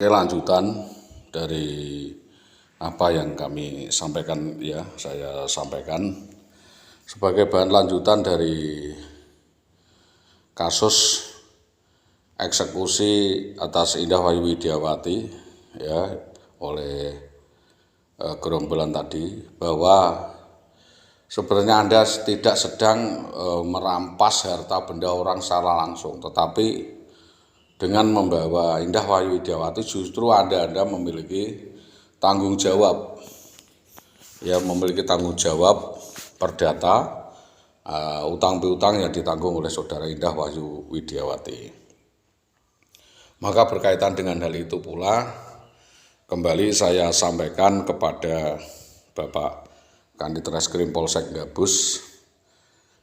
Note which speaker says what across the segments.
Speaker 1: Lanjutan dari apa yang kami sampaikan, saya sampaikan sebagai bahan lanjutan dari kasus eksekusi atas Indah Wayu Widiawati oleh gerombolan tadi, bahwa sebenarnya Anda tidak sedang merampas harta benda orang secara langsung, tetapi dengan membawa Indah Wayu Widiawati justru Anda memiliki tanggung jawab, memiliki tanggung jawab perdata utang piutang yang ditanggung oleh saudara Indah Wayu Widiawati. Maka berkaitan dengan hal itu pula, kembali saya sampaikan kepada Bapak Kanit Reskrim Polsek Gabus,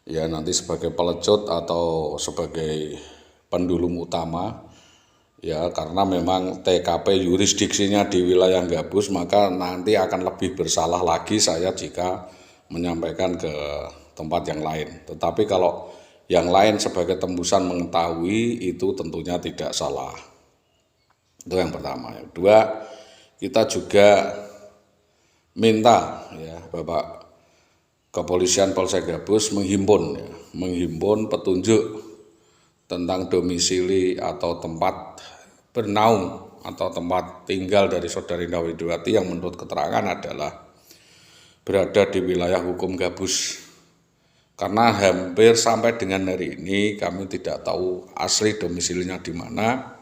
Speaker 1: nanti sebagai pelecut atau sebagai pendulum utama, karena memang TKP yurisdiksinya di wilayah Gabus, maka nanti akan lebih bersalah lagi saya jika menyampaikan ke tempat yang lain. Tetapi kalau yang lain sebagai tembusan mengetahui, itu tentunya tidak salah. Itu yang pertama. Yang kedua, kita juga minta Bapak Kepolisian Polsek Gabus menghimpun petunjuk tentang domisili atau tempat bernaung atau tempat tinggal dari saudara Indah Widiawati yang menurut keterangan adalah berada di wilayah hukum Gabus. Karena hampir sampai dengan hari ini kami tidak tahu asli domisilinya di mana.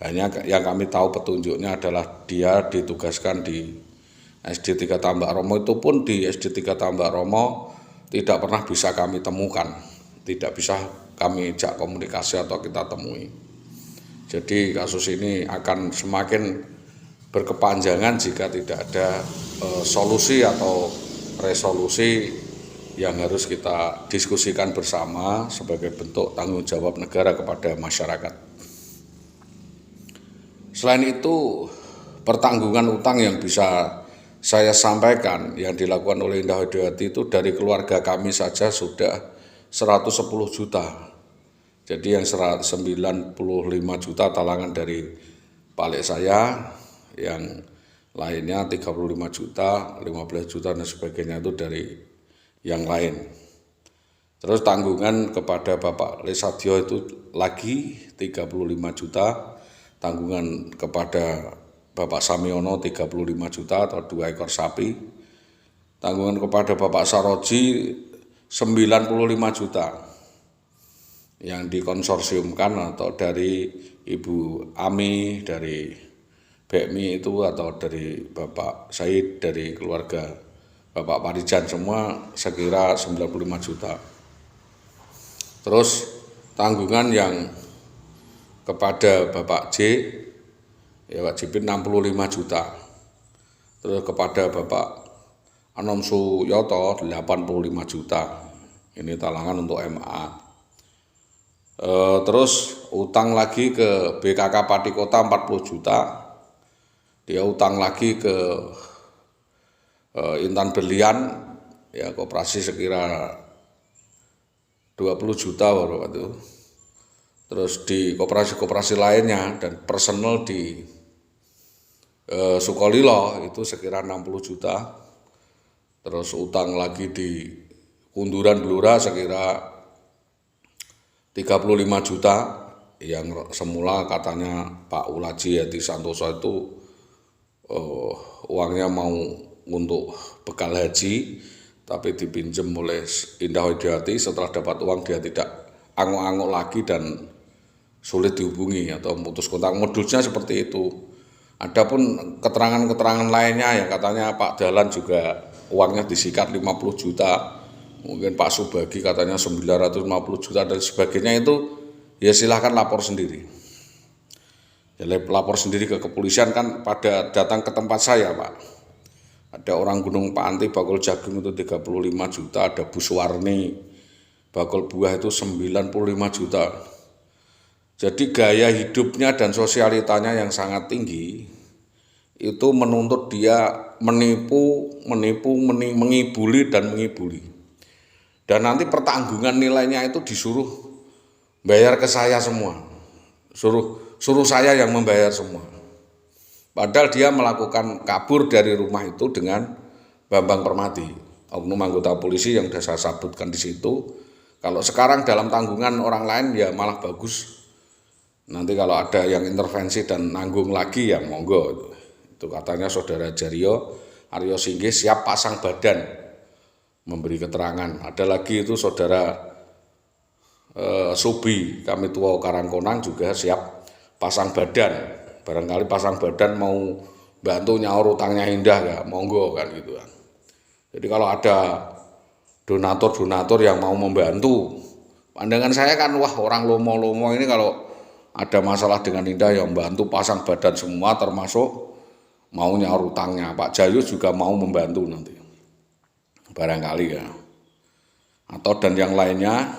Speaker 1: Hanya yang kami tahu petunjuknya adalah dia ditugaskan di SD 3 Tambak Romo, itu pun di SD 3 Tambak Romo tidak pernah bisa kami temukan, tidak bisa kami ajak komunikasi atau kita temui. Jadi kasus ini akan semakin berkepanjangan jika tidak ada solusi atau resolusi yang harus kita diskusikan bersama sebagai bentuk tanggung jawab negara kepada masyarakat. Selain itu, pertanggungan utang yang bisa saya sampaikan yang dilakukan oleh Indah Widiawati itu dari keluarga kami saja sudah 110 juta. Jadi yang 95 juta talangan dari balik saya, yang lainnya 35 juta, 15 juta dan sebagainya itu dari yang lain. Terus tanggungan kepada Bapak Lesadio itu lagi 35 juta, tanggungan kepada Bapak Samiono 35 juta atau 2 ekor sapi, tanggungan kepada Bapak Saroji 95 juta yang dikonsorsiumkan atau dari Ibu Ami dari BMI itu atau dari Bapak Said dari keluarga Bapak Parijan, semua sekira 95 juta. Terus tanggungan yang kepada Bapak J, Pak Jipin 65 juta. Terus kepada Bapak Anom Suyoto 85 juta. Ini talangan untuk MA. Terus utang lagi ke BKK Pati Kota 40 juta. Dia utang lagi ke Intan Berlian koperasi sekira 20 juta baru itu. Terus di koperasi-koperasi lainnya dan personal di Sukolilo itu sekira 60 juta. Terus utang lagi di Kunduran Blora sekira 35 juta, yang semula katanya Pak Ulaji Yati Santoso itu uangnya mau untuk bekal haji, tapi dipinjam oleh Indah Widiawati. Setelah dapat uang dia tidak angok-angok lagi dan sulit dihubungi atau memutus kontak. Modusnya seperti itu. Adapun keterangan-keterangan lainnya yang katanya Pak Dahlan juga uangnya disikat 50 juta, mungkin Pak Subagi katanya 950 juta dan sebagainya, itu silahkan lapor sendiri. Lapor sendiri ke kepolisian, kan pada datang ke tempat saya Pak. Ada orang Gunung Panti bakul jagung itu 35 juta, ada Bu Suwarni bakul buah itu 95 juta. Jadi gaya hidupnya dan sosialitanya yang sangat tinggi itu menuntut dia mengibuli dan mengibuli. Dan nanti pertanggungan nilainya itu disuruh bayar ke saya semua. Suruh saya yang membayar semua. Padahal dia melakukan kabur dari rumah itu dengan Bambang Permati, oknum anggota polisi yang sudah saya sebutkan di situ. Kalau sekarang dalam tanggungan orang lain ya malah bagus. Nanti kalau ada yang intervensi dan nanggung lagi ya monggo. Itu katanya saudara Jaryo Aryo Singgih siap pasang badan memberi keterangan. Ada lagi itu saudara Subi kami tua Karangkonang juga siap pasang badan. Barangkali pasang badan mau bantu nyaur utangnya Indah ya monggo kan gitu kan. Jadi kalau ada donatur-donatur yang mau membantu, pandangan saya kan wah orang lomo-lomo ini kalau ada masalah dengan Indah yang bantu pasang badan semua termasuk mau nyaur utangnya. Pak Jayus juga mau membantu nanti barangkali ya. Atau dan yang lainnya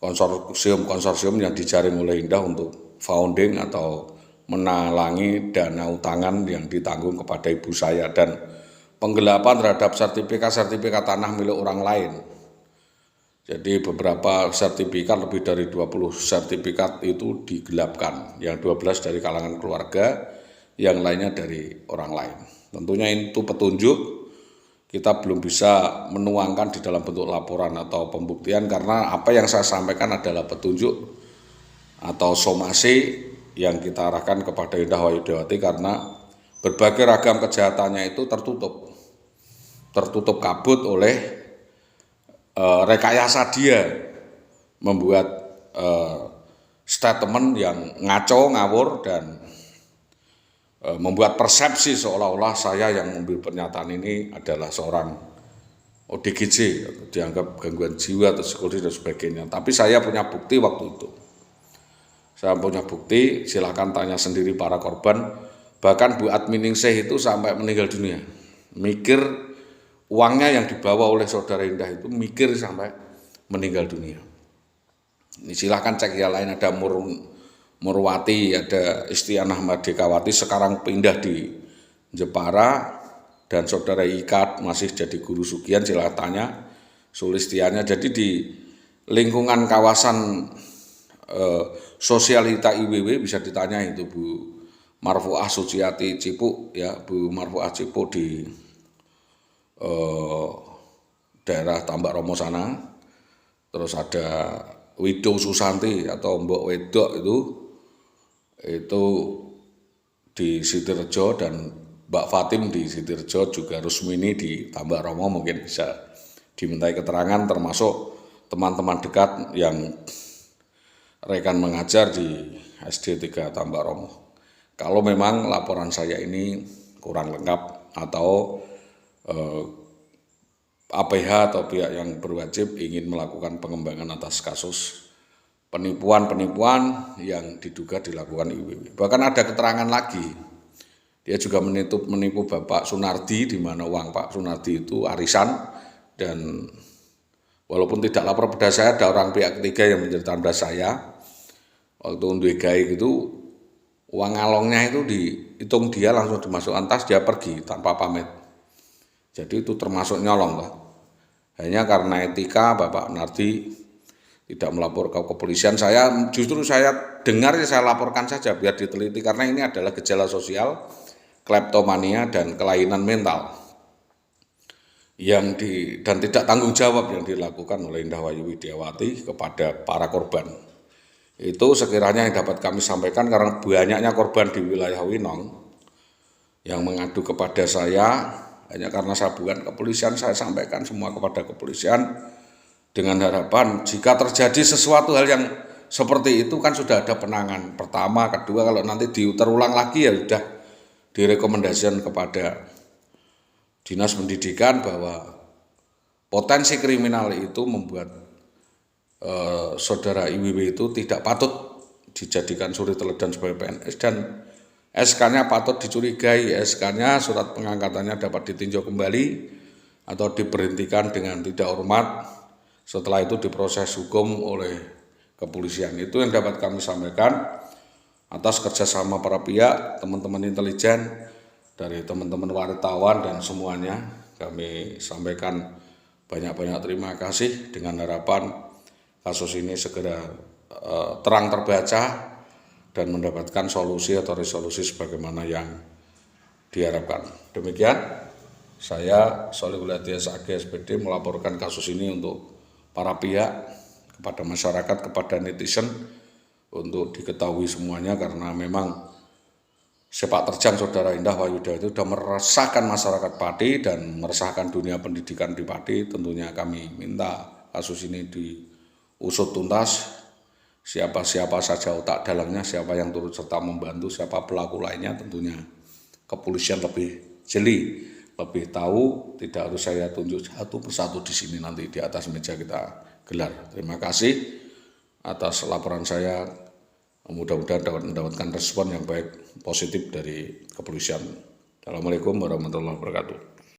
Speaker 1: konsorsium yang dijaring oleh Indah untuk founding atau menalangi dana utangan yang ditanggung kepada ibu saya dan penggelapan terhadap sertifikat tanah milik orang lain. Jadi beberapa sertifikat, lebih dari 20 sertifikat itu digelapkan, yang 12 dari kalangan keluarga, yang lainnya dari orang lain. Tentunya itu petunjuk, kita belum bisa menuangkan di dalam bentuk laporan atau pembuktian karena apa yang saya sampaikan adalah petunjuk atau somasi yang kita arahkan kepada Indah Wahyudawati karena berbagai ragam kejahatannya itu tertutup kabut oleh rekayasa dia membuat statement yang ngaco, ngawur dan membuat persepsi seolah-olah saya yang membuat pernyataan ini adalah seorang ODGJ, dianggap gangguan jiwa atau psikologis dan sebagainya. Tapi saya punya bukti waktu itu. Saya punya bukti, silakan tanya sendiri para korban. Bahkan Bu Adminingsih itu sampai meninggal dunia. Mikir uangnya yang dibawa oleh saudara Indah itu mikir sampai meninggal dunia. Ini silakan cek yang lain, ada Murwati, ada Istianah Merdekawati sekarang pindah di Jepara dan saudara Ika masih jadi guru Sugihan, silakan tanya Sulistianya. Jadi di lingkungan kawasan sosialita IWW bisa ditanya itu Bu Marfuah Suciati Cipuk ya, Bu Marfuah Cipuk di daerah Tambak Romo sana. Terus ada Widow Susanti atau Mbok Wedok itu di Sitirjo dan Mbak Fatim di Sitirjo, juga Rusmini di Tambak Romo, mungkin bisa dimintai keterangan termasuk teman-teman dekat yang rekan mengajar di SD 3 Tambak Romo. Kalau memang laporan saya ini kurang lengkap atau APH atau pihak yang berwajib ingin melakukan pengembangan atas kasus penipuan yang diduga dilakukan IWW. Bahkan ada keterangan lagi, dia juga menipu Bapak Sunardi, di mana uang Pak Sunardi itu arisan, dan walaupun tidak lapor pada saya, ada orang pihak ketiga yang menceritakan pada saya, waktu untuk gai gitu, uang ngalongnya itu dihitung dia langsung dimasukkan tas, dia pergi tanpa pamit. Jadi itu termasuk nyolong lah. Hanya karena etika Bapak Nardi tidak melapor ke kepolisian, saya dengar saya laporkan saja biar diteliti karena ini adalah gejala sosial, kleptomania dan kelainan mental dan tidak tanggung jawab yang dilakukan oleh Indah Wahyudawati kepada para korban. Itu sekiranya yang dapat kami sampaikan karena banyaknya korban di wilayah Winong yang mengadu kepada saya. Hanya karena saya bukan kepolisian, saya sampaikan semua kepada kepolisian dengan harapan jika terjadi sesuatu hal yang seperti itu kan sudah ada penanganan pertama, kedua, kalau nanti terulang lagi ya sudah direkomendasikan kepada Dinas Pendidikan bahwa potensi kriminal itu membuat saudara IWW itu tidak patut dijadikan suri teladan sebagai PNS dan SK-nya patut dicurigai, SK-nya surat pengangkatannya dapat ditinjau kembali atau diberhentikan dengan tidak hormat, setelah itu diproses hukum oleh kepolisian. Itu yang dapat kami sampaikan atas kerjasama para pihak, teman-teman intelijen, dari teman-teman wartawan dan semuanya. Kami sampaikan banyak-banyak terima kasih dengan harapan kasus ini segera terang terbaca dan mendapatkan solusi atau resolusi sebagaimana yang diharapkan. Demikian saya Sholihul Hadi SAG SPD melaporkan kasus ini untuk para pihak, kepada masyarakat, kepada netizen untuk diketahui semuanya, karena memang sepak terjang Saudara Indah Wahyuda itu sudah meresahkan masyarakat Pati dan meresahkan dunia pendidikan di Pati. Tentunya kami minta kasus ini diusut tuntas, siapa-siapa saja otak dalangnya, siapa yang turut serta membantu, siapa pelaku lainnya, tentunya kepolisian lebih jeli, lebih tahu. Tidak harus saya tunjuk satu persatu di sini, nanti di atas meja kita gelar. Terima kasih atas laporan saya. Mudah-mudahan dapat mendapatkan respon yang baik, positif dari kepolisian. Assalamualaikum warahmatullahi wabarakatuh.